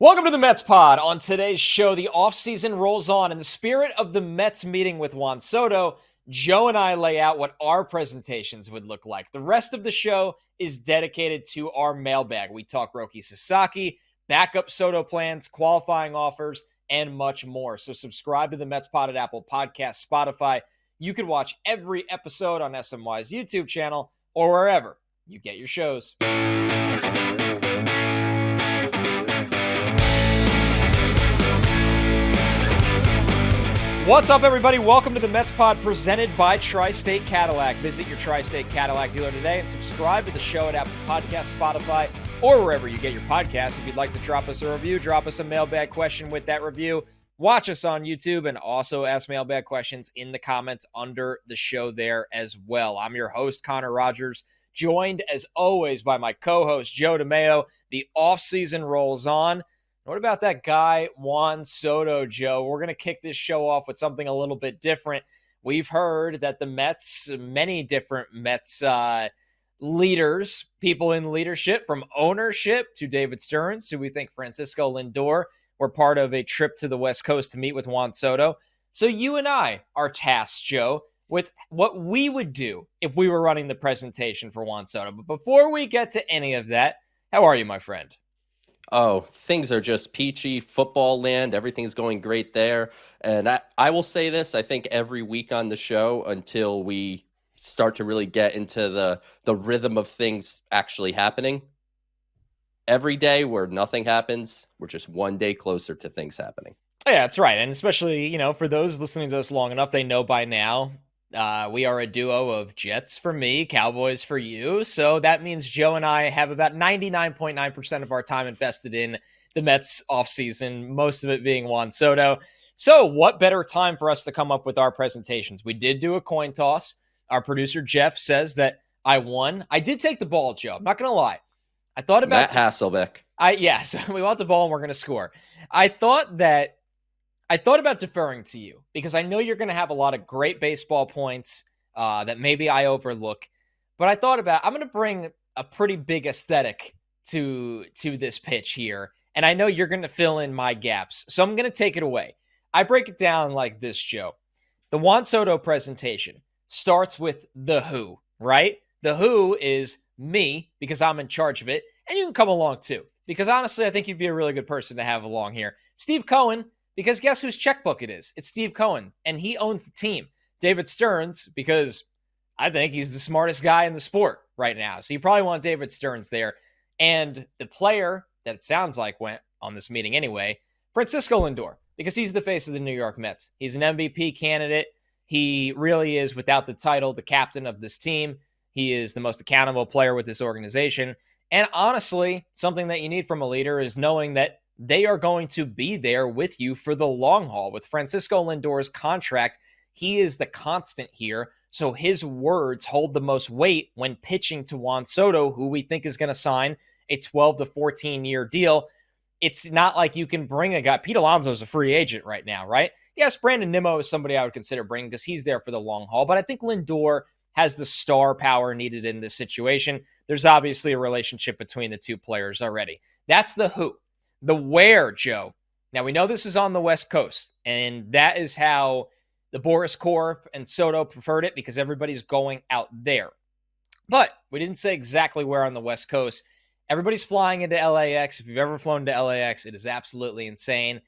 Welcome to the Mets Pod. On today's show, the offseason rolls on. In the spirit of the Mets meeting with Juan Soto, Joe and I lay out what our presentations would look like. The rest of the show is dedicated to our mailbag. We talk Roki Sasaki, backup Soto plans, qualifying offers, and much more. So subscribe to the Mets Pod at Apple Podcasts, Spotify. You can watch every episode on SNY's YouTube channel or wherever you get your shows. What's up, everybody? Welcome to the Mets Pod presented by Tri-State Cadillac. Visit your Tri-State Cadillac dealer today and subscribe to the show at Apple Podcasts, Spotify, or wherever you get your podcasts. If you'd like to drop us a review, drop us a mailbag question with that review. Watch us on YouTube and also ask mailbag questions in the comments under the show there as well. I'm your host, Connor Rogers, joined as always by my co-host, Joe DeMayo. The offseason rolls on. What about that guy, Juan Soto, Joe? We're going to kick this show off with something a little bit different. We've heard that the Mets, many different Mets leaders, people in leadership, from ownership to David Stearns, who we think Francisco Lindor, were part of a trip to the West Coast to meet with Juan Soto. So you and I are tasked, Joe, with what we would do if we were running the presentation for Juan Soto. But before we get to any of that, how are you, my friend? Oh, things are just peachy, football land. Everything's going great there. And I will say this, I think every week on the show until we start to really get into the rhythm of things actually happening. Every day where nothing happens, we're just one day closer to things happening. Yeah, that's right. And especially, for those listening to us long enough, they know by now we are a duo of Jets for me, Cowboys for you. So that means Joe and I have about 99.9% of our time invested in the Mets offseason, most of it being Juan Soto. So what better time for us to come up with our presentations? We did do a coin toss. Our producer, Jeff, says that I won. I did take the ball, Joe. I'm not going to lie. I thought about Matt Hasselbeck. So we want the ball and we're going to score. I thought about deferring to you because I know you're going to have a lot of great baseball points that maybe I overlook. But I thought I'm going to bring a pretty big aesthetic to this pitch here. And I know you're going to fill in my gaps. So I'm going to take it away. I break it down like this, Joe. The Juan Soto presentation starts with the who, right? The who is me because I'm in charge of it. And you can come along too. Because honestly, I think you'd be a really good person to have along here. Steve Cohen, because guess whose checkbook it is? It's Steve Cohen, and he owns the team. David Stearns, because I think he's the smartest guy in the sport right now. So you probably want David Stearns there. And the player that it sounds like went on this meeting anyway, Francisco Lindor, because he's the face of the New York Mets. He's an MVP candidate. He really is, without the title, the captain of this team. He is the most accountable player with this organization. And honestly, something that you need from a leader is knowing that they are going to be there with you for the long haul. With Francisco Lindor's contract, he is the constant here. So his words hold the most weight when pitching to Juan Soto, who we think is going to sign a 12 to 14-year deal. It's not like you can bring a guy. Pete Alonso is a free agent right now, right? Yes, Brandon Nimmo is somebody I would consider bringing because he's there for the long haul. But I think Lindor has the star power needed in this situation. There's obviously a relationship between the two players already. That's the who. The where, Joe. Now, we know this is on the West Coast, and that is how the Boris Corp and Soto preferred it because everybody's going out there. But we didn't say exactly where on the West Coast. Everybody's flying into LAX. If you've ever flown to LAX, it is absolutely insane.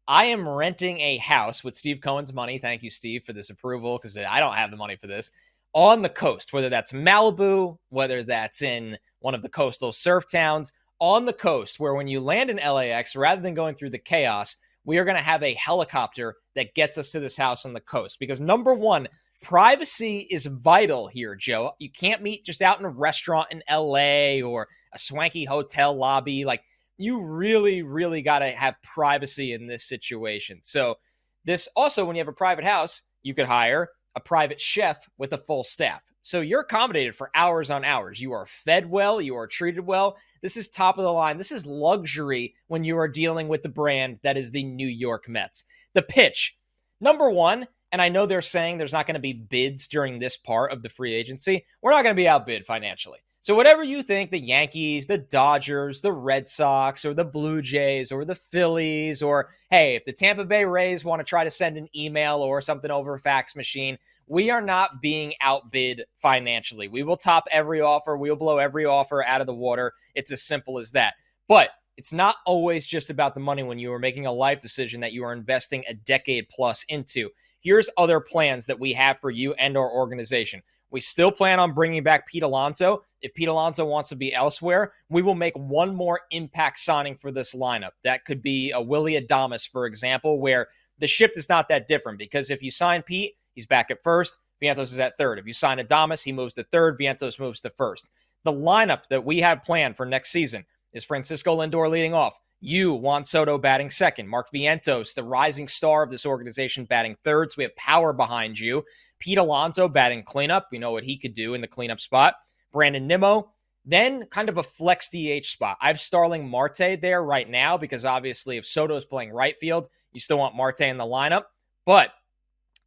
I am renting a house with Steve Cohen's money. Thank you, Steve, for this approval because I don't have the money for this. On the coast, whether that's Malibu, whether that's in one of the coastal surf towns, on the coast, where when you land in LAX, rather than going through the chaos, we are going to have a helicopter that gets us to this house on the coast. Because number one, privacy is vital here, Joe. You can't meet just out in a restaurant in LA or a swanky hotel lobby. Like, you really, really got to have privacy in this situation. So this also, when you have a private house, you could hire a private chef with a full staff. So you're accommodated for hours on hours. You are fed well. You are treated well. This is top of the line. This is luxury when you are dealing with the brand that is the New York Mets. The pitch, number one, and I know they're saying there's not going to be bids during this part of the free agency. We're not going to be outbid financially. So whatever you think, the Yankees, the Dodgers, the Red Sox, or the Blue Jays, or the Phillies, or hey, if the Tampa Bay Rays want to try to send an email or something over a fax machine, we are not being outbid financially. We will top every offer. We will blow every offer out of the water. It's as simple as that. But it's not always just about the money when you are making a life decision that you are investing a decade plus into. Here's other plans that we have for you and our organization. We still plan on bringing back Pete Alonso. If Pete Alonso wants to be elsewhere, we will make one more impact signing for this lineup. That could be a Willy Adames, for example, where the shift is not that different because if you sign Pete, he's back at first. Vientos is at third. If you sign Adames, he moves to third. Vientos moves to first. The lineup that we have planned for next season is Francisco Lindor leading off. You, Juan Soto, batting second. Mark Vientos, the rising star of this organization, batting third. So we have power behind you. Pete Alonso batting cleanup. We know what he could do in the cleanup spot. Brandon Nimmo, then kind of a flex DH spot. I have Starling Marte there right now because obviously if Soto's playing right field, you still want Marte in the lineup. But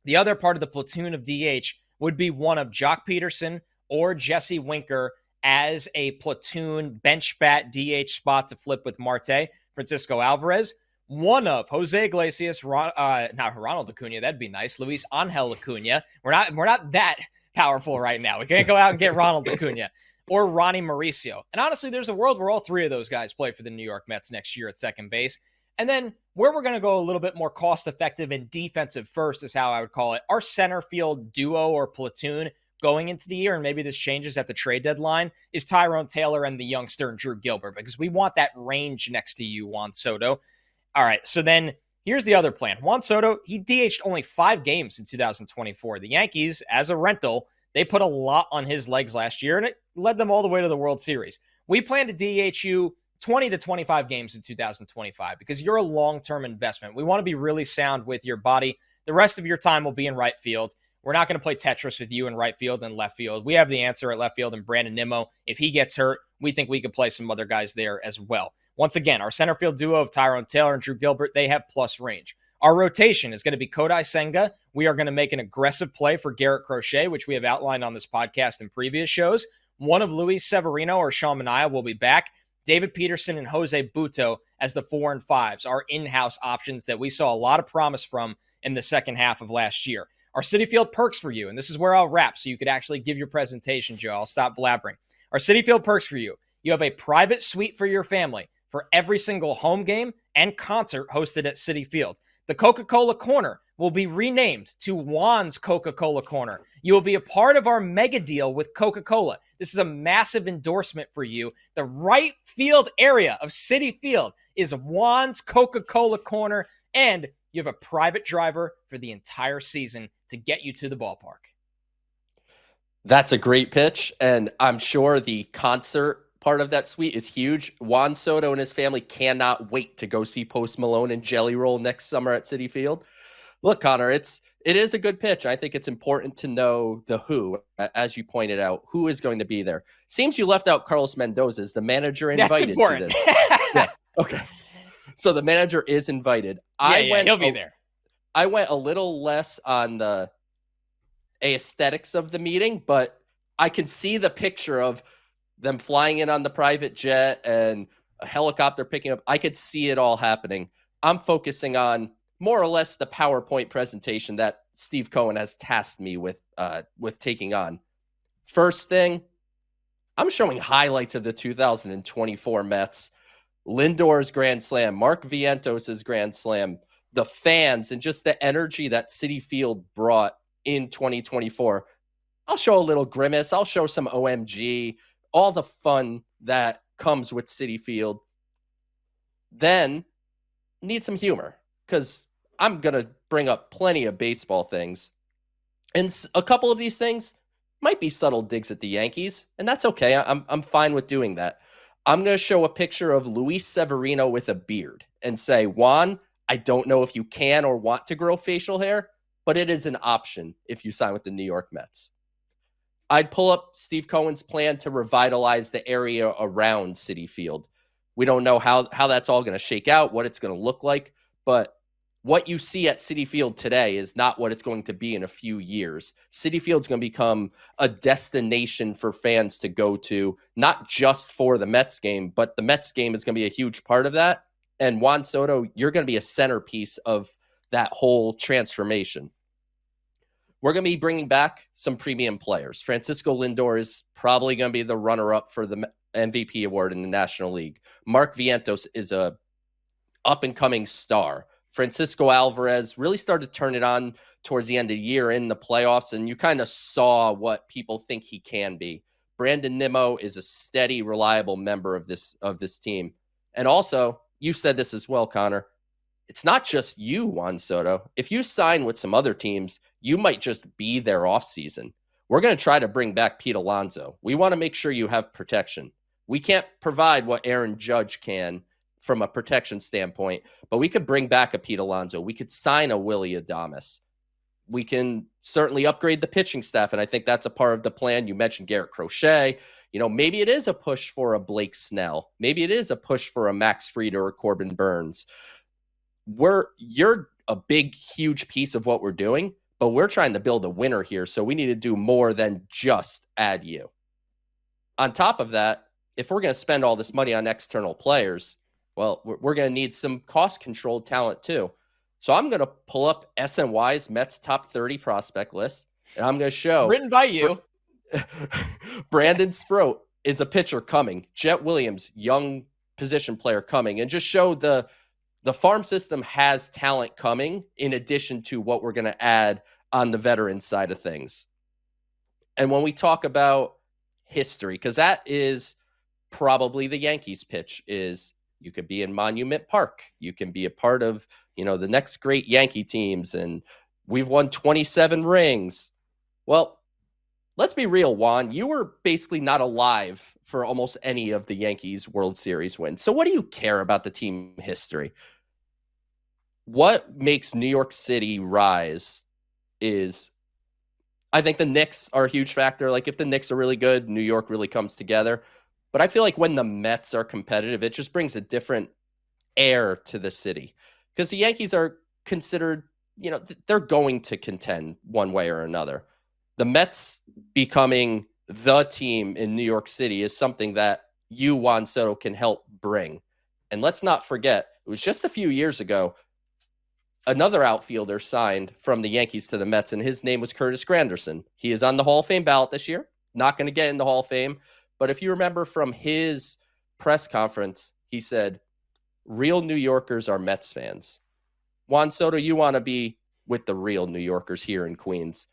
the other part of the platoon of DH would be one of Jock Peterson or Jesse Winker as a platoon bench bat DH spot to flip with Marte. Francisco Alvarez, one of Jose Iglesias, not Ronald Acuna, that'd be nice. Luis Angel Acuna. We're not that powerful right now. We can't go out and get Ronald Acuna or Ronnie Mauricio. And honestly, there's a world where all three of those guys play for the New York Mets next year at second base. And then where we're going to go a little bit more cost-effective and defensive first is how I would call it. Our center field duo or platoon going into the year, and maybe this changes at the trade deadline, is Tyrone Taylor and the youngster and Drew Gilbert, because we want that range next to you, Juan Soto. All right, so then here's the other plan. Juan Soto, he DH'd only 5 games in 2024. The Yankees, as a rental, they put a lot on his legs last year, and it led them all the way to the World Series. We plan to DH you 20 to 25 games in 2025 because you're a long-term investment. We want to be really sound with your body. The rest of your time will be in right field. We're not going to play Tetris with you in right field and left field. We have the answer at left field and Brandon Nimmo. If he gets hurt, we think we could play some other guys there as well. Once again, our center field duo of Tyrone Taylor and Drew Gilbert, they have plus range. Our rotation is going to be Kodai Senga. We are going to make an aggressive play for Garrett Crochet, which we have outlined on this podcast in previous shows. One of Luis Severino or Sean Manaea will be back. David Peterson and Jose Butto as the 4 and 5s, our in-house options that we saw a lot of promise from in the second half of last year. Our Citi Field perks for you, and this is where I'll wrap so you could actually give your presentation, Joe. I'll stop blabbering. Our Citi Field perks for you. You have a private suite for your family for every single home game and concert hosted at Citi Field. The Coca-Cola Corner will be renamed to Juan's Coca-Cola Corner. You will be a part of our mega deal with Coca-Cola. This is a massive endorsement for you. The right field area of Citi Field is Juan's Coca-Cola Corner, and you have a private driver for the entire season to get you to the ballpark. That's a great pitch, and I'm sure the concert part of that suite is huge. Juan Soto and his family cannot wait to go see Post Malone and Jelly Roll next summer at Citi Field. Look, Connor, it is a good pitch. I think it's important to know the who, as you pointed out, who is going to be there. Seems you left out Carlos Mendoza. Is the manager invited to this? Yeah. Okay. So the manager is invited. He'll be there. I went a little less on the aesthetics of the meeting, but I can see the picture of them flying in on the private jet and a helicopter picking up. I could see it all happening. I'm focusing on more or less the PowerPoint presentation that Steve Cohen has tasked me with taking on. First thing, I'm showing highlights of the 2024 Mets. Lindor's grand slam, Mark Vientos' grand slam, the fans, and just the energy that Citi Field brought in 2024. I'll show a little grimace. I'll show some OMG, all the fun that comes with Citi Field. Then need some humor because I'm going to bring up plenty of baseball things. And a couple of these things might be subtle digs at the Yankees, and that's okay. I'm fine with doing that. I'm going to show a picture of Luis Severino with a beard and say, Juan, I don't know if you can or want to grow facial hair, but it is an option if you sign with the New York Mets. I'd pull up Steve Cohen's plan to revitalize the area around Citi Field. We don't know how that's all going to shake out, what it's going to look like, but what you see at Citi Field today is not what it's going to be in a few years. Citi Field's going to become a destination for fans to go to, not just for the Mets game, but the Mets game is going to be a huge part of that. And Juan Soto, you're going to be a centerpiece of that whole transformation. We're going to be bringing back some premium players. Francisco Lindor is probably going to be the runner-up for the MVP award in the National League. Mark Vientos is a up-and-coming star. Francisco Alvarez really started to turn it on towards the end of the year in the playoffs, and you kind of saw what people think he can be. Brandon Nimmo is a steady, reliable member of this team. And also, you said this as well, Connor, it's not just you, Juan Soto. If you sign with some other teams, you might just be their offseason. We're going to try to bring back Pete Alonso. We want to make sure you have protection. We can't provide what Aaron Judge can from a protection standpoint, but we could bring back a Pete Alonso. We could sign a Willy Adames. We can certainly upgrade the pitching staff, and I think that's a part of the plan. You mentioned Garrett Crochet. Maybe it is a push for a Blake Snell. Maybe it is a push for a Max Fried or a Corbin Burns. You're a big, huge piece of what we're doing, but we're trying to build a winner here, so we need to do more than just add you. On top of that, if we're going to spend all this money on external players, well, we're going to need some cost-controlled talent too. So I'm going to pull up SNY's Mets top 30 prospect list, and I'm going to show... Written by you. Brandon Sproat is a pitcher coming. Jet Williams, young position player coming. And just show the farm system has talent coming in addition to what we're going to add on the veteran side of things. And when we talk about history, because that is probably the Yankees pitch, is you could be in Monument Park. You can be a part of, the next great Yankee teams. And we've won 27 rings. Well, let's be real, Juan. You were basically not alive for almost any of the Yankees World Series wins. So what do you care about the team history? What makes New York City rise is, I think the Knicks are a huge factor. Like, if the Knicks are really good, New York really comes together. But I feel like when the Mets are competitive, it just brings a different air to the city. Because the Yankees are considered, they're going to contend one way or another. The Mets becoming the team in New York City is something that you, Juan Soto, can help bring. And let's not forget, it was just a few years ago, another outfielder signed from the Yankees to the Mets, and his name was Curtis Granderson. He is on the Hall of Fame ballot this year. Not going to get in the Hall of Fame. But if you remember from his press conference, he said, real New Yorkers are Mets fans. Juan Soto, you want to be with the real New Yorkers here in Queens.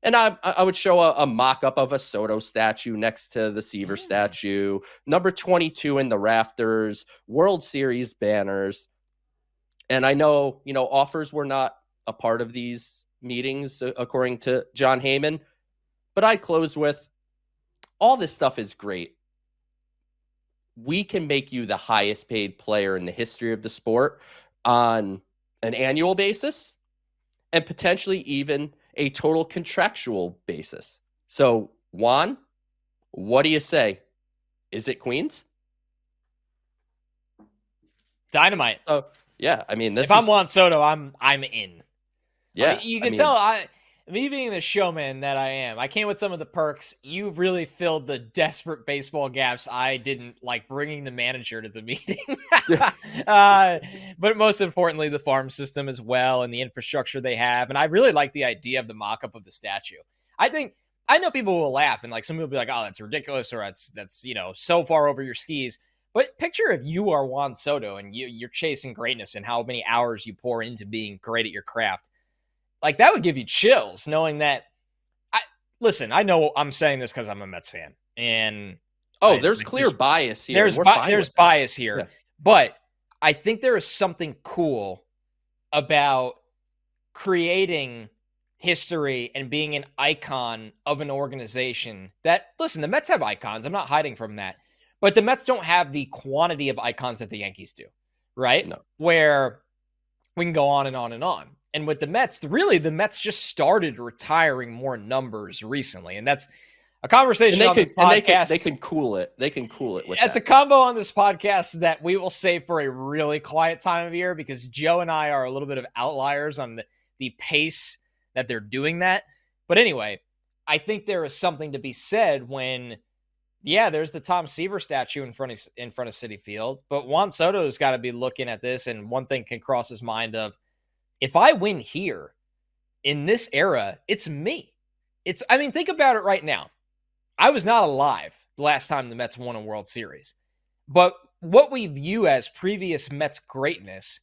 And I would show a mock-up of a Soto statue next to the Seaver statue, number 22 in the rafters, World Series banners. And I know, offers were not a part of these meetings, according to John Heyman. But I'd close with, all this stuff is great. We can make you the highest paid player in the history of the sport on an annual basis and potentially even a total contractual basis. So, Juan, what do you say? Is it Queens? Dynamite. Oh, yeah. I mean, if I'm Juan Soto, I'm in. Yeah. You can tell me being the showman that I am, I came with some of the perks. You really filled the desperate baseball gaps I didn't, like bringing the manager to the meeting. But most importantly, the farm system as well and the infrastructure they have. And I really like the idea of the mock-up of the statue. I know people will laugh and like some people will be like, oh, that's ridiculous, or that's so far over your skis. But picture if you are Juan Soto and you're chasing greatness and how many hours you pour into being great at your craft. Like, that would give you chills knowing that. I know I'm saying this because I'm a Mets fan, and there's clear bias here. There's bias here, yeah. But I think there is something cool about creating history and being an icon of an organization that, listen, the Mets have icons. I'm not hiding from that, but the Mets don't have the quantity of icons that the Yankees do, right? No. Where we can go on and on and on. And with the Mets, really, the Mets just started retiring more numbers recently. And that's, a conversation on this podcast. They can cool it. They can cool it with It's that. a combo on this podcast that we will save for a really quiet time of year because Joe and I are a little bit of outliers on the pace that they're doing that. But anyway, I think there is something to be said when, yeah, there's the Tom Seaver statue in front of Citi Field, but Juan Soto's got to be looking at this, and one thing can cross his mind of, if I win here in this era, it's me. I mean, think about it right now. I was not alive the last time the Mets won a World Series, but what we view as previous Mets greatness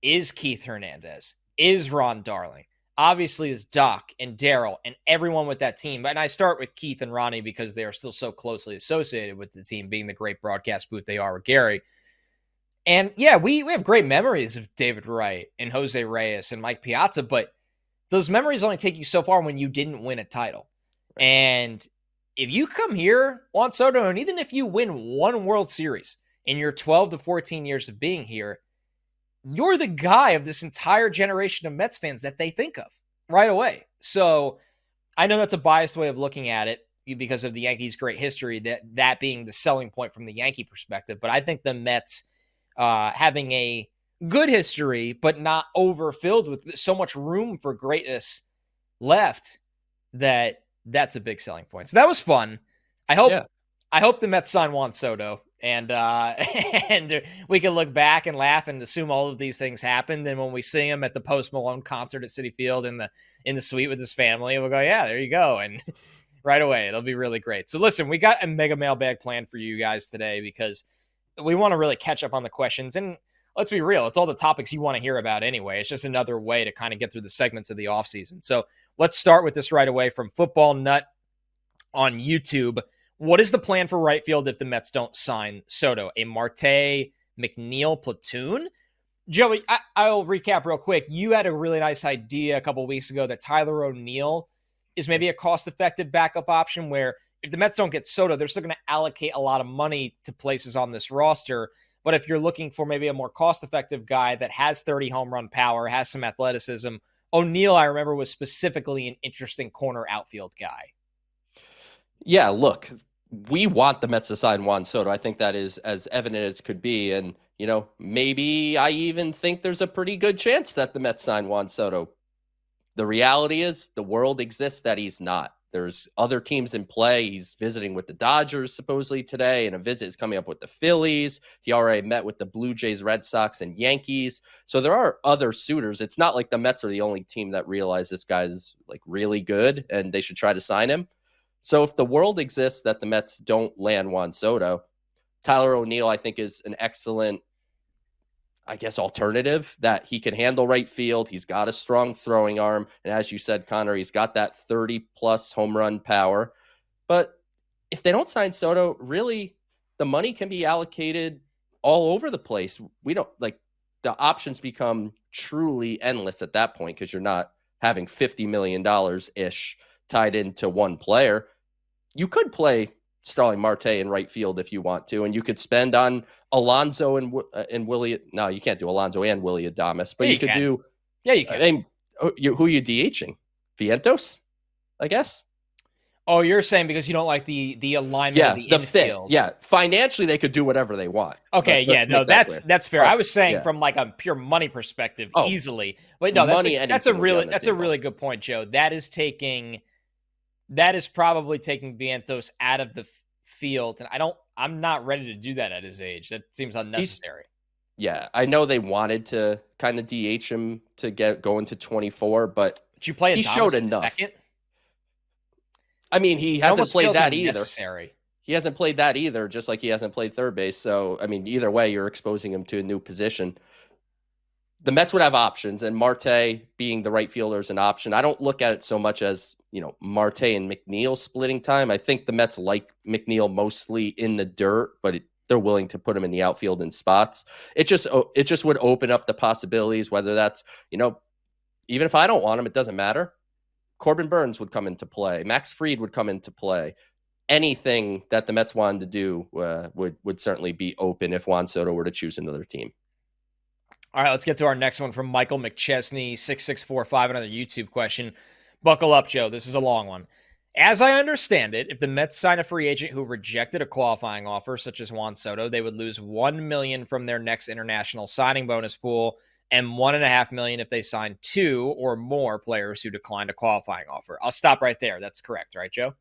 is Keith Hernandez, is Ron Darling, obviously is Doc and Daryl and everyone with that team. And I start with Keith and Ronnie because they are still so closely associated with the team, being the great broadcast booth they are with Gary. And yeah, we have great memories of David Wright and Jose Reyes and Mike Piazza, but those memories only take you so far when you didn't win a title. And if you come here, Juan Soto, and even if you win one World Series in your 12 to 14 years of being here, you're the guy of this entire generation of Mets fans that they think of right away. So I know that's a biased way of looking at it because of the Yankees' great history, that being the selling point from the Yankee perspective. But I think the Mets having a good history, but not overfilled with so much room for greatness left, that's a big selling point. So that was fun. I hope the Mets sign Juan Soto, and and we can look back and laugh and assume all of these things happened. And when we see him at the Post Malone concert at Citi Field in the suite with his family, we'll go, yeah, there you go. And right away, it'll be really great. So listen, we got a mega mailbag planned for you guys today because we want to really catch up on the questions. And let's be real, it's all the topics you want to hear about anyway. It's just another way to kind of get through the segments of the offseason. So let's start with this right away from Football Nut on YouTube. What is the plan for right field if the Mets don't sign Soto? A Marte McNeil platoon? Joey, I'll recap real quick. You had a really nice idea a couple weeks ago that Tyler O'Neill is maybe a cost-effective backup option where if the Mets don't get Soto, they're still going to allocate a lot of money to places on this roster. But if you're looking for maybe a more cost-effective guy that has 30 home run power, has some athleticism, O'Neill, I remember, was specifically an interesting corner outfield guy. Yeah, look, we want the Mets to sign Juan Soto. I think that is as evident as could be. And, maybe I even think there's a pretty good chance that the Mets sign Juan Soto. The reality is the world exists that he's not. There's other teams in play. He's visiting with the Dodgers supposedly today, and a visit is coming up with the Phillies. He already met with the Blue Jays, Red Sox, and Yankees. So there are other suitors. It's not like the Mets are the only team that realize this guy's really good and they should try to sign him. So if the world exists that the Mets don't land Juan Soto, Tyler O'Neill, I think, is an excellent, alternative that he can handle right field. He's got a strong throwing arm. And as you said, Connor, he's got that 30-plus home run power. But if they don't sign Soto, really, the money can be allocated all over the place. We don't, the options become truly endless at that point because you're not having $50 million-ish tied into one player. You could play Starling Marte in right field if you want to, and you could spend on Alonso and Willie. No, you can't do Alonso and Willie Adames, but yeah, you could do. Yeah, you can. I mean, who are you DHing? Vientos, I guess. Oh, you're saying because you don't like the alignment of the infield. Fit. Yeah, financially they could do whatever they want. Okay, that's fair. I was saying from a pure money perspective, easily. But no, that's a really good point, Joe. That is probably taking Vientos out of the field, and I'm not ready to do that at his age. That seems unnecessary. I know they wanted to kind of DH him to go into 24, but you play he showed enough. Second? I mean, he hasn't played that either. He hasn't played that either, just like he hasn't played third base. So, I mean, either way, you're exposing him to a new position. The Mets would have options, and Marte being the right fielder is an option. I don't look at it so much as, Marte and McNeil splitting time. I think the Mets like McNeil mostly in the dirt, but they're willing to put him in the outfield in spots. It just would open up the possibilities, whether that's, even if I don't want him, it doesn't matter. Corbin Burns would come into play. Max Fried would come into play. Anything that the Mets wanted to do would certainly be open if Juan Soto were to choose another team. All right, let's get to our next one from Michael McChesney, 6645, another YouTube question. Buckle up, Joe. This is a long one. As I understand it, if the Mets sign a free agent who rejected a qualifying offer, such as Juan Soto, they would lose $1 million from their next international signing bonus pool and $1.5 million if they sign 2 or more players who declined a qualifying offer. I'll stop right there. That's correct, right, Joe?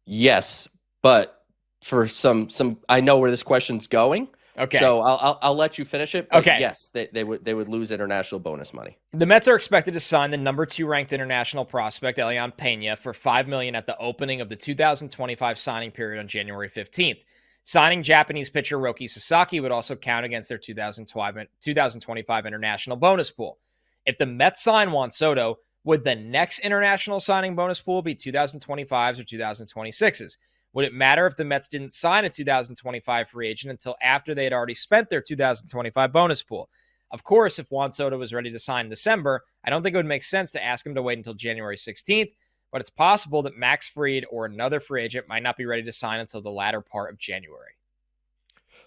Yes, but for some, I know where this question's going. Okay. So I'll let you finish it. But yes, they would lose international bonus money. The Mets are expected to sign the number 2 ranked international prospect Elian Pena for $5 million at the opening of the 2025 signing period on January 15th. Signing Japanese pitcher Roki Sasaki would also count against their 2025 international bonus pool. If the Mets sign Juan Soto, would the next international signing bonus pool be 2025s or 2026s? Would it matter if the Mets didn't sign a 2025 free agent until after they had already spent their 2025 bonus pool? Of course, if Juan Soto was ready to sign in December, I don't think it would make sense to ask him to wait until January 16th, but it's possible that Max Fried or another free agent might not be ready to sign until the latter part of January.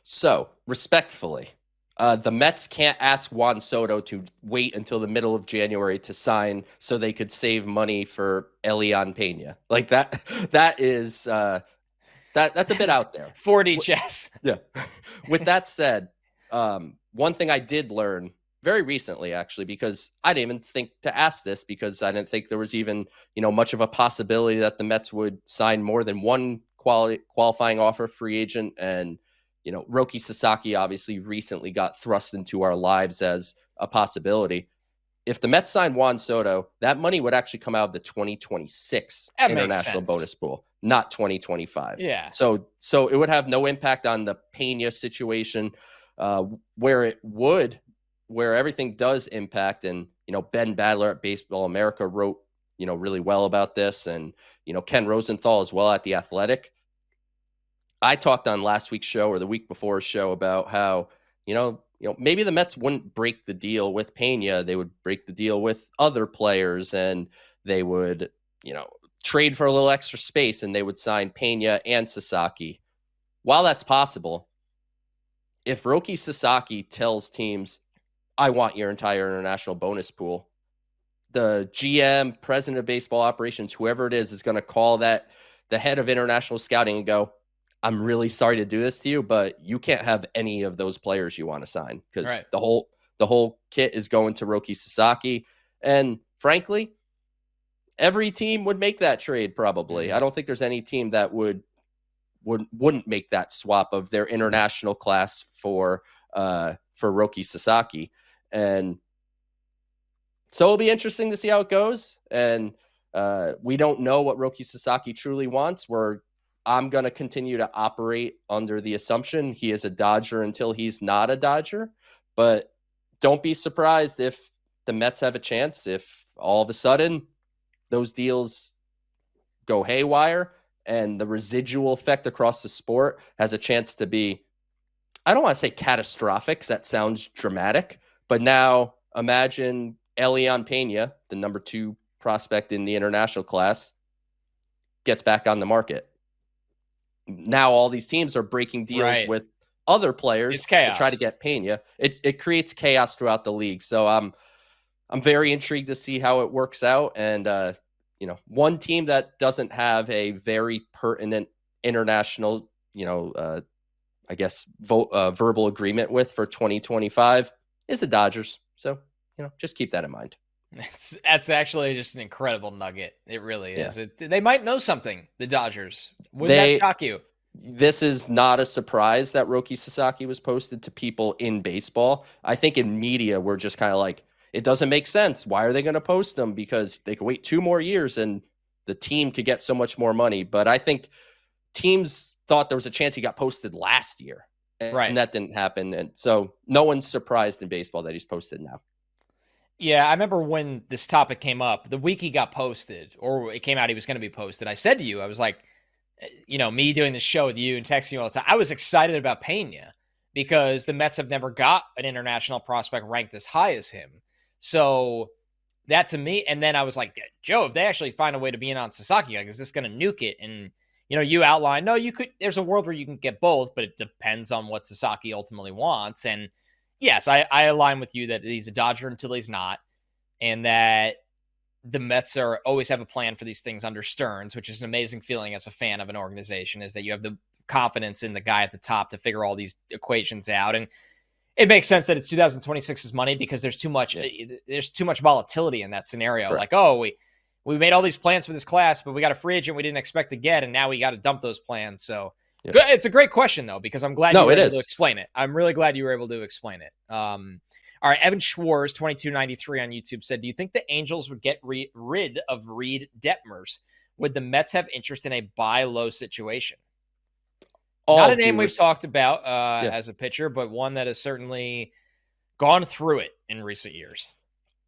So, respectfully, the Mets can't ask Juan Soto to wait until the middle of January to sign so they could save money for Elian Pena. Like that is that's a bit out there. 4D chess. Yeah. With that said, one thing I did learn very recently, actually, because I didn't even think to ask this because I didn't think there was even, much of a possibility that the Mets would sign more than one qualifying offer free agent. And, Roki Sasaki obviously recently got thrust into our lives as a possibility. If the Mets sign Juan Soto, that money would actually come out of the 2026 international bonus pool, not 2025. Yeah. So it would have no impact on the Pena situation. Where everything does impact, and Ben Badler at Baseball America wrote really well about this, and Ken Rosenthal as well at The Athletic. I talked on last week's show or the week before's show about how maybe the Mets wouldn't break the deal with Pena, they would break the deal with other players, and they would trade for a little extra space, and they would sign Pena and Sasaki. While that's possible, if Roki Sasaki tells teams, I want your entire international bonus pool, the GM, president of baseball operations, whoever it is going to call that the head of international scouting and go, I'm really sorry to do this to you, but you can't have any of those players you want to sign because the whole kit is going to Roki Sasaki. And frankly, every team would make that trade probably. I don't think there's any team that wouldn't make that swap of their international class for Roki Sasaki. And so it'll be interesting to see how it goes. And we don't know what Roki Sasaki truly wants. I'm going to continue to operate under the assumption he is a Dodger until he's not a Dodger. But don't be surprised if the Mets have a chance, if all of a sudden those deals go haywire and the residual effect across the sport has a chance to be, I don't want to say catastrophic because that sounds dramatic, but now imagine Elian Pena, the number 2 prospect in the international class, gets back on the market. Now all these teams are breaking deals with other players to try to get Pena. It creates chaos throughout the league. So I'm very intrigued to see how it works out. And one team that doesn't have a very pertinent international, verbal agreement with for 2025 is the Dodgers. So, just keep that in mind. That's actually just an incredible nugget. It really is. Yeah. They might know something, the Dodgers. Wouldn't that shock you? This is not a surprise that Roki Sasaki was posted to people in baseball. I think in media, we're just kind of like, it doesn't make sense. Why are they going to post them? Because they could wait 2 more years and the team could get so much more money. But I think teams thought there was a chance he got posted last year. And that didn't happen. And so no one's surprised in baseball that he's posted now. Yeah, I remember when this topic came up, the week he got posted, or it came out he was going to be posted, I said to you, I was like, me doing the show with you and texting you all the time, I was excited about Pena because the Mets have never got an international prospect ranked as high as him. So that to me, and then I was like, Joe, if they actually find a way to be in on Sasaki, like, is this going to nuke it? And, you outlined, no, there's a world where you can get both, but it depends on what Sasaki ultimately wants. And yes, I align with you that he's a Dodger until he's not, and that the Mets are always have a plan for these things under Stearns, which is an amazing feeling as a fan of an organization, is that you have the confidence in the guy at the top to figure all these equations out. And it makes sense that it's 2026's money because there's too much volatility in that scenario. Correct. Like, oh, we made all these plans for this class, but we got a free agent we didn't expect to get, and now we got to dump those plans. So it's a great question, though, because I'm glad you were able to explain it. I'm really glad you were able to explain it. All right, Evan Schwartz, 2293 on YouTube, said, do you think the Angels would get rid of Reid Detmers? Would the Mets have interest in a buy low situation? Not a name we've talked about as a pitcher, but one that has certainly gone through it in recent years.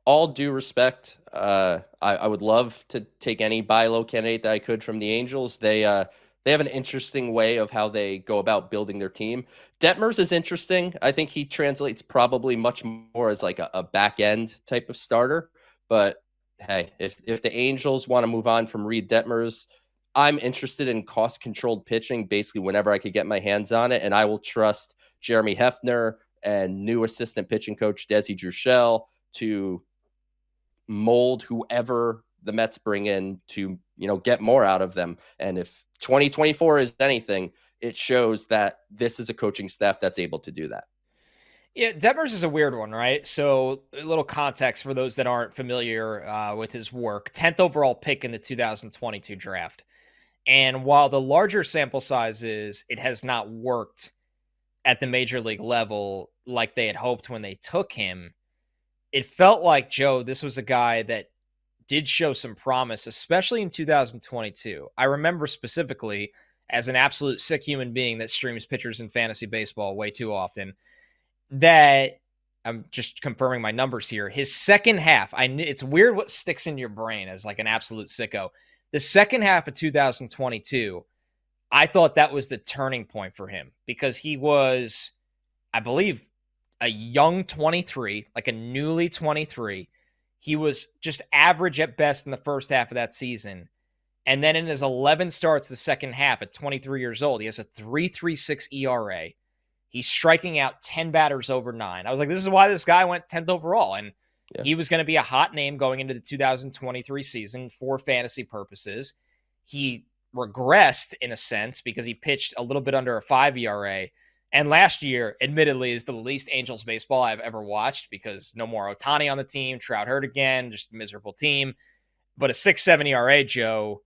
All due respect, I would love to take any buy low candidate that I could from the Angels. They have an interesting way of how they go about building their team. Detmers is interesting. I think he translates probably much more as like a back end type of starter. But hey, if the Angels want to move on from Reid Detmers, I'm interested in cost controlled pitching basically whenever I could get my hands on it. And I will trust Jeremy Hefner and new assistant pitching coach Desi Druschel to mold whoever the Mets bring in to, get more out of them. And if 2024 is anything, it shows that this is a coaching staff that's able to do that. Yeah, Detmers is a weird one, right? So a little context for those that aren't familiar with his work. 10th overall pick in the 2022 draft. And while the larger sample sizes, it has not worked at the major league level like they had hoped when they took him, it felt like, Joe, this was a guy that did show some promise, especially in 2022. I remember specifically, as an absolute sick human being that streams pitchers in fantasy baseball way too often, that I'm just confirming my numbers here. His second half, it's weird what sticks in your brain as like an absolute sicko. The second half of 2022, I thought that was the turning point for him because he was, I believe, a young 23, like a newly 23. He was just average at best in the first half of that season. And then in his 11 starts the second half at 23 years old, he has a 3.36 ERA. He's striking out 10 batters over 9. I was like, this is why this guy went 10th overall. And he was going to be a hot name going into the 2023 season for fantasy purposes. He regressed in a sense because he pitched a little bit under a 5 ERA. And last year, admittedly, is the least Angels baseball I've ever watched because no more Ohtani on the team, Trout hurt again, just a miserable team. But a 6.7 ERA, Joe,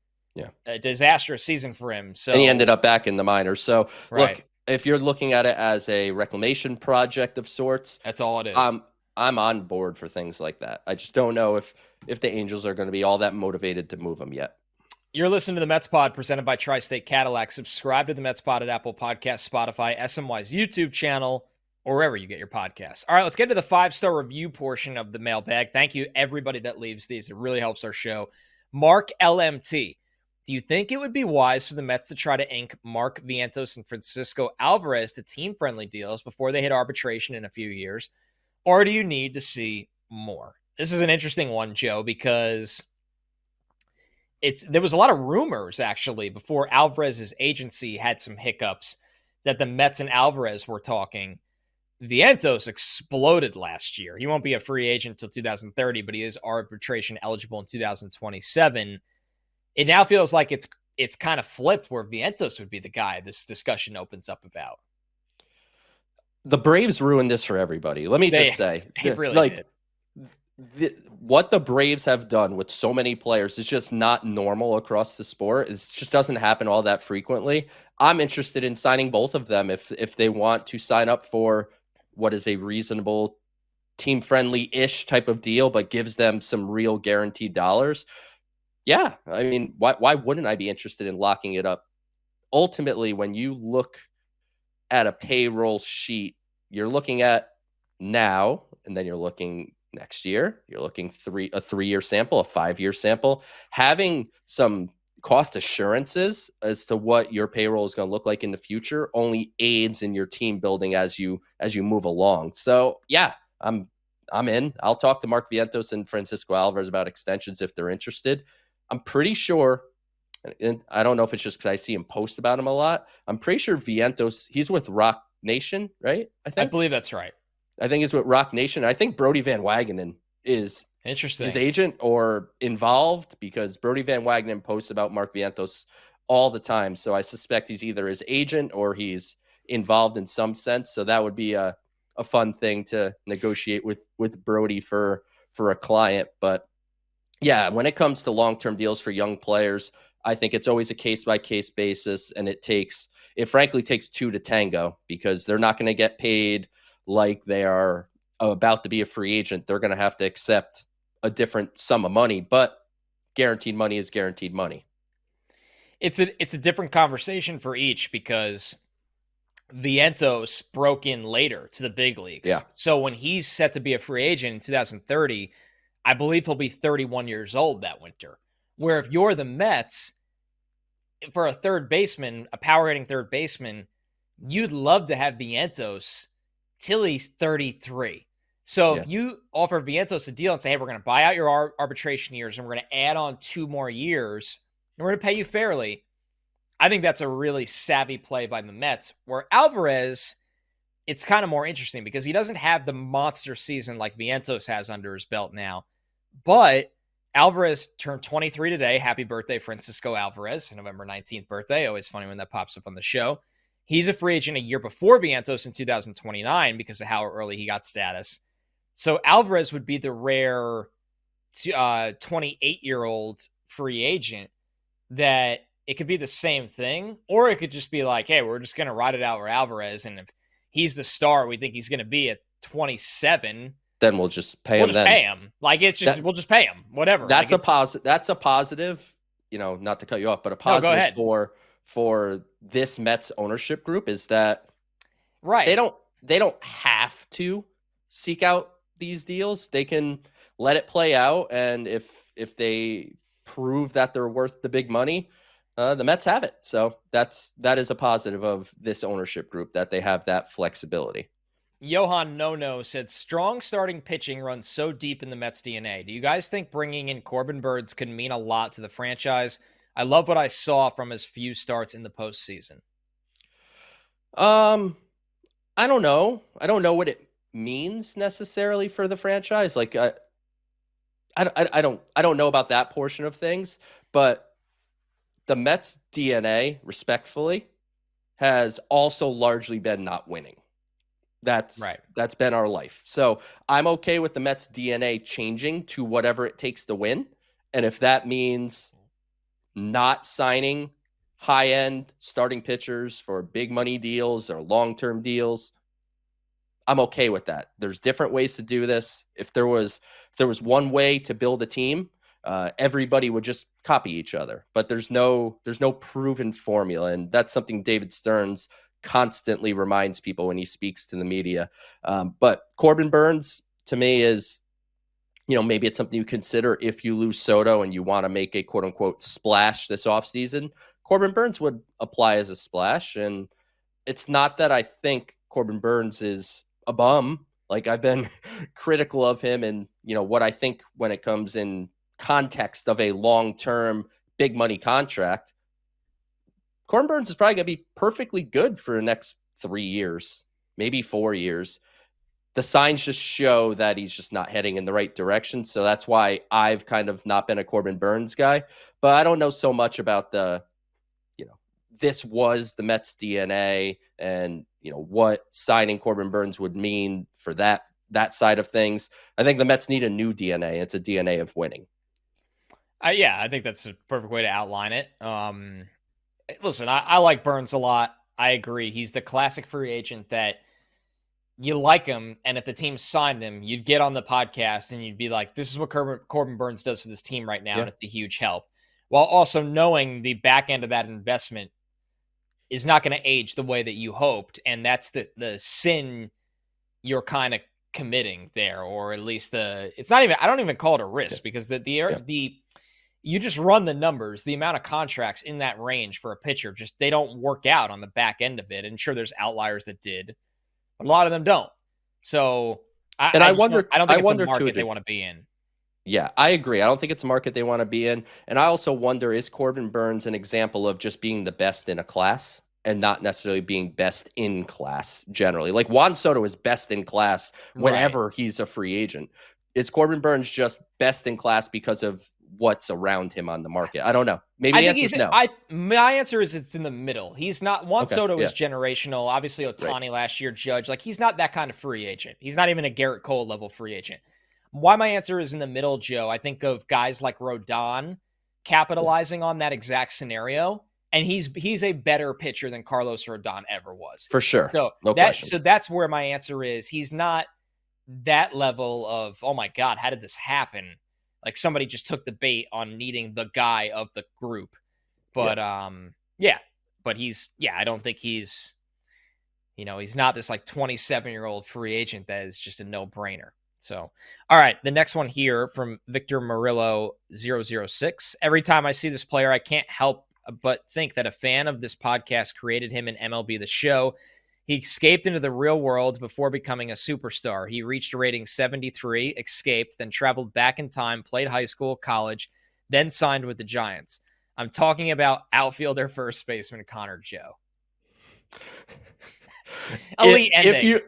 a disastrous season for him. So and he ended up back in the minors. So right. Look, if you're looking at it as a reclamation project of sorts, that's all it is. I'm on board for things like that. I just don't know if the Angels are going to be all that motivated to move him yet. You're listening to the Mets Pod presented by Tri-State Cadillac. Subscribe to the Mets Pod at Apple Podcasts, Spotify, SNY's YouTube channel, or wherever you get your podcasts. All right, let's get to the 5-star review portion of the mailbag. Thank you, everybody that leaves these. It really helps our show. Mark LMT. Do you think it would be wise for the Mets to try to ink Mark Vientos and Francisco Alvarez to team-friendly deals before they hit arbitration in a few years? Or do you need to see more? This is an interesting one, Joe, because there was a lot of rumors, actually, before Alvarez's agency had some hiccups that the Mets and Alvarez were talking. Vientos exploded last year. He won't be a free agent until 2030, but he is arbitration eligible in 2027. It now feels like it's kind of flipped where Vientos would be the guy this discussion opens up about. The Braves ruined this for everybody. Let me just say. They really did. What the Braves have done with so many players is just not normal across the sport. It just doesn't happen all that frequently. I'm interested in signing both of them if they want to sign up for what is a reasonable team-friendly-ish type of deal, but gives them some real guaranteed dollars. Yeah, I mean, why wouldn't I be interested in locking it up? Ultimately, when you look at a payroll sheet, you're looking at now, and then you're looking next year, you're looking a 3-year sample, a 5-year sample, having some cost assurances as to what your payroll is going to look like in the future only aids in your team building as you move along. So yeah, I'm in. I'll talk to Mark Vientos and Francisco Alvarez about extensions if they're interested. I'm pretty sure, and I don't know if it's just because I see him post about him a lot. I'm pretty sure Vientos, he's with Rock Nation, right? I believe that's right. I think he's with Rock Nation. I think Brody Van Wagenen is his Interesting. agent or involved, because Brody Van Wagenen posts about Mark Vientos all the time. So I suspect he's either his agent or he's involved in some sense. So that would be a fun thing to negotiate with Brody for a client. But yeah, when it comes to long-term deals for young players, I think it's always a case-by-case basis, and it frankly takes two to tango, because they're not going to get paid like they are about to be a free agent. They're going to have to accept a different sum of money, but guaranteed money is guaranteed money. It's a different conversation for each because Vientos broke in later to the big Yeah. leagues. So when he's set to be a free agent in 2030, I believe he'll be 31 years old that winter. Where if you're the Mets, for a third baseman, a power hitting third baseman, you'd love to have Vientos till he's 33. So Yeah. if you offer Vientos a deal and say, hey, we're going to buy out your arbitration years and we're going to add on 2 more years and we're going to pay you fairly, I think that's a really savvy play by the Mets. Where Alvarez, it's kind of more interesting because he doesn't have the monster season like Vientos has under his belt now. But Alvarez turned 23 today. Happy birthday, Francisco Alvarez, November 19th birthday. Always funny when that pops up on the show. He's a free agent a year before Vientos in 2029 because of how early he got status. So Alvarez would be the rare 28-year-old free agent that it could be the same thing, or it could just be like, hey, we're just going to ride it out with Alvarez, and if he's the star we think he's going to be at 27, Then we'll just pay we'll him just then. pay him. Like, it's just, we'll just pay him, whatever. That's like, that's a positive, not to cut you off, but a No, go positive ahead. for this Mets ownership group is that Right. they don't have to seek out these deals. They can let it play out, and if they prove that they're worth the big money, the Mets have it. So that is a positive of this ownership group, that they have that flexibility. Johan Nono said, strong starting pitching runs so deep in the Mets DNA. Do you guys think bringing in Corbin Burnes could mean a lot to the franchise? I love what I saw from his few starts in the postseason. I don't know. I don't know what it means necessarily for the franchise. Like, I don't know about that portion of things, but the Mets DNA, respectfully, has also largely been not winning. That's been our life. So I'm okay with the Mets DNA changing to whatever it takes to win. And if that means not signing high-end starting pitchers for big money deals or long-term deals, I'm okay with that. There's different ways to do this. If there was one way to build a team, everybody would just copy each other. But there's no proven formula, and that's something David Stearns constantly reminds people when he speaks to the media. But Corbin Burnes, to me, is, maybe it's something you consider if you lose Soto and you want to make a quote unquote splash this offseason. Corbin Burnes would apply as a splash. And it's not that I think Corbin Burnes is a bum. Like, I've been critical of him and, what I think when it comes in context of a long-term big money contract. Corbin Burnes is probably going to be perfectly good for the next 3 years, maybe 4 years. The signs just show that he's just not heading in the right direction. So that's why I've kind of not been a Corbin Burnes guy. But I don't know so much about this was the Mets DNA and, what signing Corbin Burnes would mean for that side of things. I think the Mets need a new DNA. It's a DNA of winning. Yeah, I think that's a perfect way to outline it. Listen, I like Burnes a lot. I agree. He's the classic free agent that you like him, and if the team signed him, you'd get on the podcast and you'd be like, this is what Corbin Burnes does for this team right now, and it's a huge help. While also knowing the back end of that investment is not going to age the way that you hoped, and that's the sin you're kind of committing there, or at least it's not even, I don't even call it a risk, because you just run the numbers, the amount of contracts in that range for a pitcher, just they don't work out on the back end of it. And sure, there's outliers that did, but a lot of them don't. So I don't think it's a market they want to be in. Yeah, I agree. I don't think it's a market they want to be in. And I also wonder, is Corbin Burnes an example of just being the best in a class? and not necessarily being best in class generally. Like Juan Soto is best in class whenever he's a free agent. Is Corbin Burns just best in class because of what's around him on the market? I don't know. Maybe I the think answer is no. my answer is it's in the middle. He's not. Juan Okay, Soto yeah. is generational. Obviously, Ohtani last year, Judge. Like, he's not that kind of free agent. He's not even a Garrett Cole level free agent. Why my answer is in the middle, Joe? I think of guys like Rodon capitalizing on that exact scenario, and he's a better pitcher than Carlos Rodon ever was. For sure. So No question. that's where my answer is. He's not that level of, oh my God, how did this happen? Like, somebody just took the bait on needing the guy of the group. But yeah, but I don't think he's not this like 27-year-old free agent that is just a no-brainer. So, all right, the next one here from Victor Murillo 006. Every time I see this player, I can't help but think that a fan of this podcast created him in MLB The Show. He escaped into the real world before becoming a superstar. He reached a rating 73, escaped, then traveled back in time, played high school, college, then signed with the Giants. I'm talking about outfielder first baseman Connor Joe. Elite ending.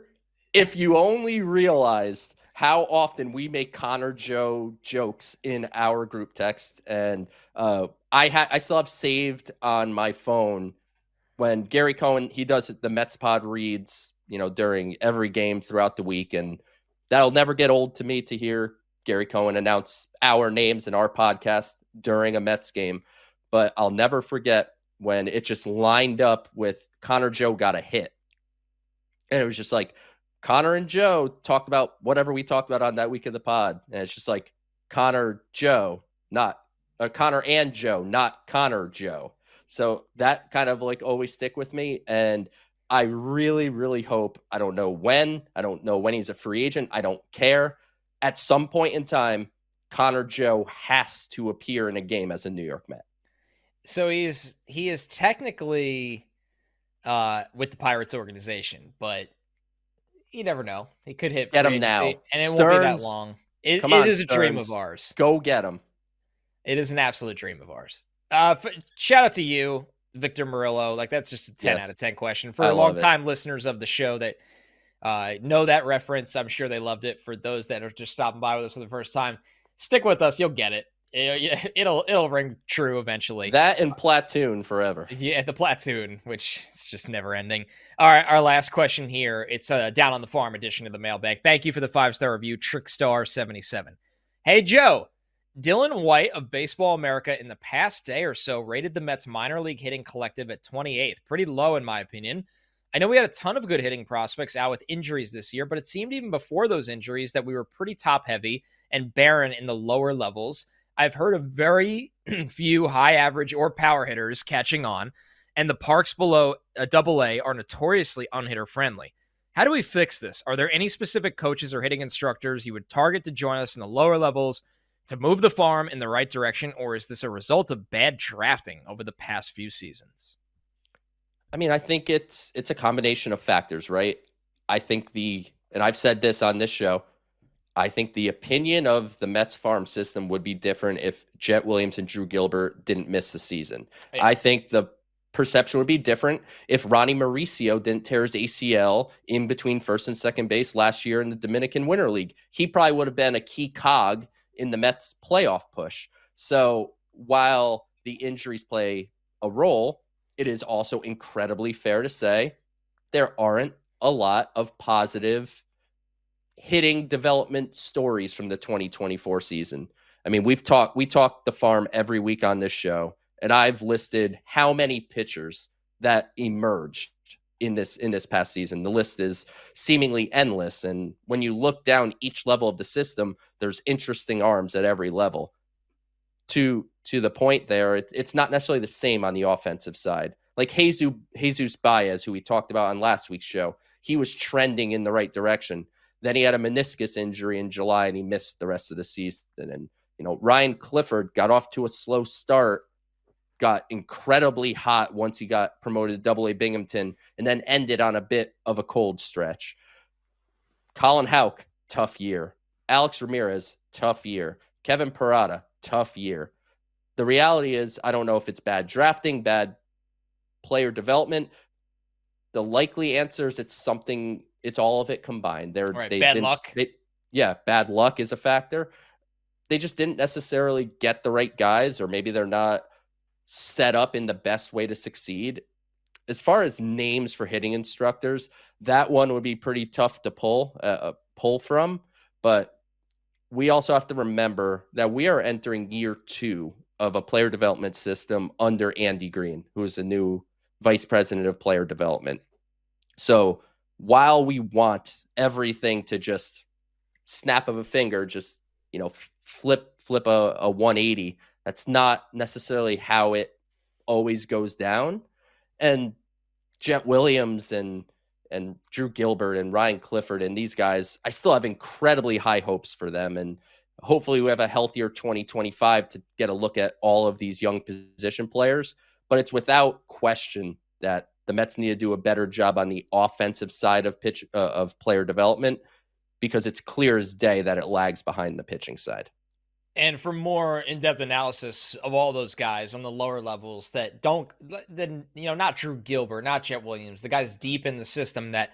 If you only realized how often we make Connor Joe jokes in our group text, and I still have saved on my phone when Gary Cohen, he does the Mets pod reads, during every game throughout the week, and that'll never get old to me to hear Gary Cohen announce our names in our podcast during a Mets game. But I'll never forget when it just lined up with Connor Joe got a hit. And it was just like, Connor and Joe talked about whatever we talked about on that week of the pod. And it's just like Connor Joe, not Connor and Joe, not Connor Joe. So that kind of like always stick with me. And I really, really hope, I don't know when he's a free agent. I don't care. At some point in time, Connor Joe has to appear in a game as a New York Met. So he is technically with the Pirates organization, but you never know. He could hit get him now, and it Stearns, won't be that long. It is a dream of ours. Go get him. It is an absolute dream of ours. Shout out to you, Victor Murillo. Like, that's just a 10 out of 10 question for long-time listeners of the show that know that reference. I'm sure they loved it. For those that are just stopping by with us for the first time, stick with us. You'll get it. It'll ring true eventually. That and Platoon forever. Yeah, the Platoon, which is just never ending. All right, our last question here. It's Down on the Farm edition of the Mailbag. Thank you for the 5-star review, Trickstar77. Hey, Joe. Dylan White of Baseball America in the past day or so rated the Mets minor league hitting collective at 28th. Pretty low, in my opinion. I know we had a ton of good hitting prospects out with injuries this year, but it seemed even before those injuries that we were pretty top-heavy and barren in the lower levels. I've heard of very few high average or power hitters catching on, and the parks below AA are notoriously unhitter friendly. How do we fix this? Are there any specific coaches or hitting instructors you would target to join us in the lower levels to move the farm in the right direction, or is this a result of bad drafting over the past few seasons? I mean, I think it's a combination of factors, right? I think and I've said this on this show, I think the opinion of the Mets farm system would be different if Jet Williams and Drew Gilbert didn't miss the season. Yeah. I think the perception would be different if Ronnie Mauricio didn't tear his ACL in between first and second base last year in the Dominican Winter League. He probably would have been a key cog in the Mets playoff push. So while the injuries play a role, it is also incredibly fair to say there aren't a lot of positive hitting development stories from the 2024 season. I mean, we talk the farm every week on this show, and I've listed how many pitchers that emerged in this past season. The list is seemingly endless, and when you look down each level of the system, there's interesting arms at every level. To the point there, it's not necessarily the same on the offensive side. Like Jesus Baez, who we talked about on last week's show, he was trending in the right direction. Then he had a meniscus injury in July, and he missed the rest of the season. And, Ryan Clifford got off to a slow start, got incredibly hot once he got promoted to AA Binghamton, and then ended on a bit of a cold stretch. Colin Houck, tough year. Alex Ramirez, tough year. Kevin Parada, tough year. The reality is, I don't know if it's bad drafting, bad player development, the likely answer is it's all of it combined. Bad luck. Bad luck is a factor. They just didn't necessarily get the right guys, or maybe they're not set up in the best way to succeed. As far as names for hitting instructors, that one would be pretty tough to pull from. But we also have to remember that we are entering year 2 of a player development system under Andy Green, who is a new vice president of player development. So while we want everything to just snap of a finger, just, flip a 180, that's not necessarily how it always goes down. And Jet Williams and Drew Gilbert and Ryan Clifford and these guys, I still have incredibly high hopes for them. And hopefully we have a healthier 2025 to get a look at all of these young position players. But it's without question that the Mets need to do a better job on the offensive side of player development, because it's clear as day that it lags behind the pitching side. And for more in-depth analysis of all those guys on the lower levels that not Drew Gilbert, not Jet Williams, the guys deep in the system that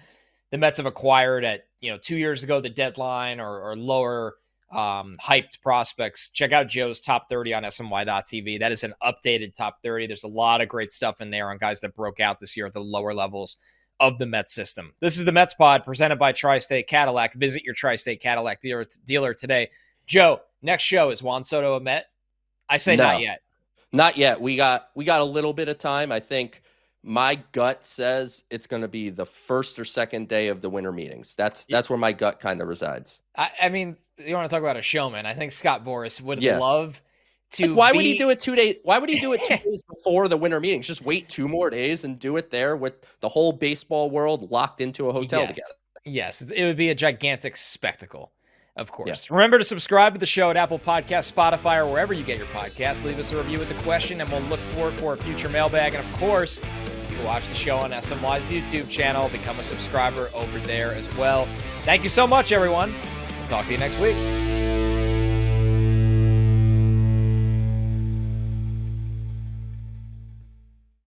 the Mets have acquired at, 2 years ago, the deadline, or lower hyped prospects, check out Joe's top 30 on SNY.TV. That is an updated top 30. There's a lot of great stuff in there on guys that broke out this year at the lower levels of the Mets system. This is the Mets Pod presented by Tri-State Cadillac. Visit your Tri-State Cadillac dealer today. Joe, next show is Juan Soto a Met? I say not yet. Not yet. We got a little bit of time. I think my gut says it's going to be the first or second day of the winter meetings. That's where my gut kind of resides. I mean, you want to talk about a showman? I think Scott Boras would love to. Why would he do it 2 days? Why would he do it 2 days before the winter meetings? Just wait 2 more days and do it there with the whole baseball world locked into a hotel together. Yes, it would be a gigantic spectacle. Of course. Yeah. Remember to subscribe to the show at Apple Podcasts, Spotify, or wherever you get your podcasts. Leave us a review with the question, and we'll look for a future mailbag. And, of course, you can watch the show on SNY's YouTube channel. Become a subscriber over there as well. Thank you so much, everyone. We'll talk to you next week.